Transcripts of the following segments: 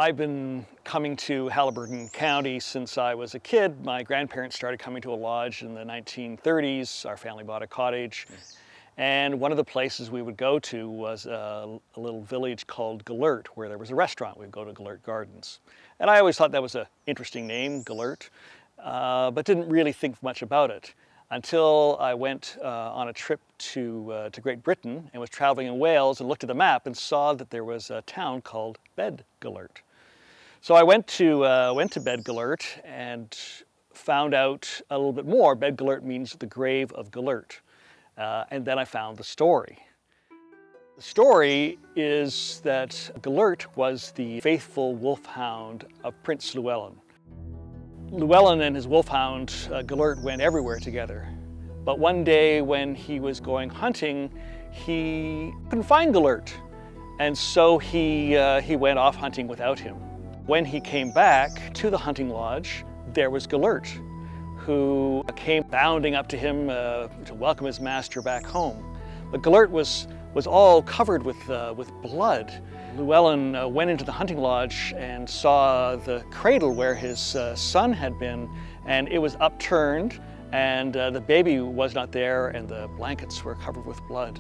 I've been coming to Haliburton County since I was a kid. My grandparents started coming to a lodge in the 1930s. Our family bought a cottage. And one of the places we would go to was a little village called GELERT, where there was a restaurant. We'd go to GELERT Gardens. And I always thought that was an interesting name, GELERT, but didn't really think much about it until I went on a trip to Great Britain and was traveling in Wales and looked at the map and saw that there was a town called GELERT. So I went to GELERT and found out a little bit more. GELERT means the grave of GELERT. And then I found the story. The story is that GELERT was the faithful wolfhound of Prince Llewellyn. Llewellyn and his wolfhound, GELERT, went everywhere together. But one day when he was going hunting, he couldn't find GELERT. And so he went off hunting without him. When he came back to the hunting lodge, there was GELERT, who came bounding up to him to welcome his master back home. But GELERT was all covered with blood. Llewellyn went into the hunting lodge and saw the cradle where his son had been, and it was upturned, and the baby was not there, and the blankets were covered with blood.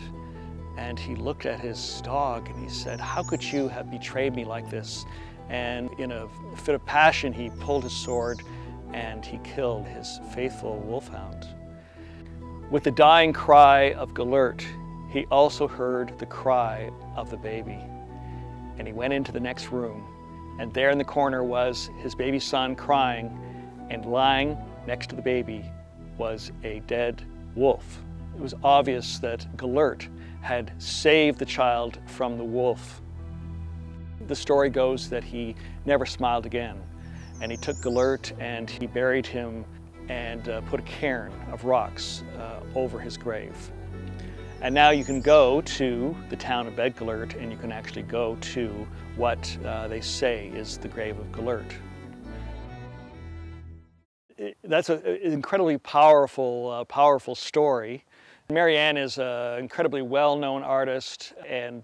And he looked at his dog and he said, "How could you have betrayed me like this?" And in a fit of passion, he pulled his sword and he killed his faithful wolfhound. With the dying cry of GELERT, he also heard the cry of the baby. And he went into the next room, and there in the corner was his baby son crying, and lying next to the baby was a dead wolf. It was obvious that GELERT had saved the child from the wolf. The story goes that he never smiled again, and he took GELERT and he buried him and put a cairn of rocks over his grave. And now you can go to the town of GELERT and you can actually go to what they say is the grave of GELERT. That's an incredibly powerful story. Mary Ann is an incredibly well-known artist and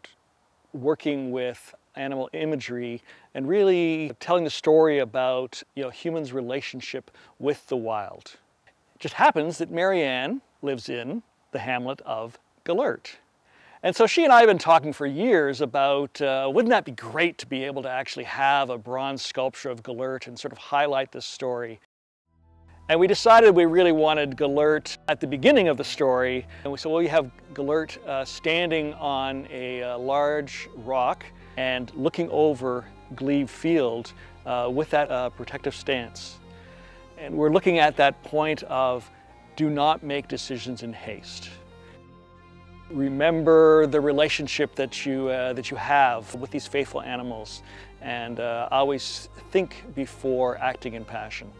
working with animal imagery and really telling the story about humans' relationship with the wild. It just happens that Mary Ann lives in the hamlet of GELERT. And so she and I have been talking for years about wouldn't that be great to be able to actually have a bronze sculpture of GELERT and sort of highlight this story. And we decided we really wanted GELERT at the beginning of the story. And we said, well, you have GELERT standing on a large rock and looking over Glebe Field with that protective stance. And we're looking at that point of do not make decisions in haste. Remember the relationship that you have with these faithful animals, and always think before acting in passion.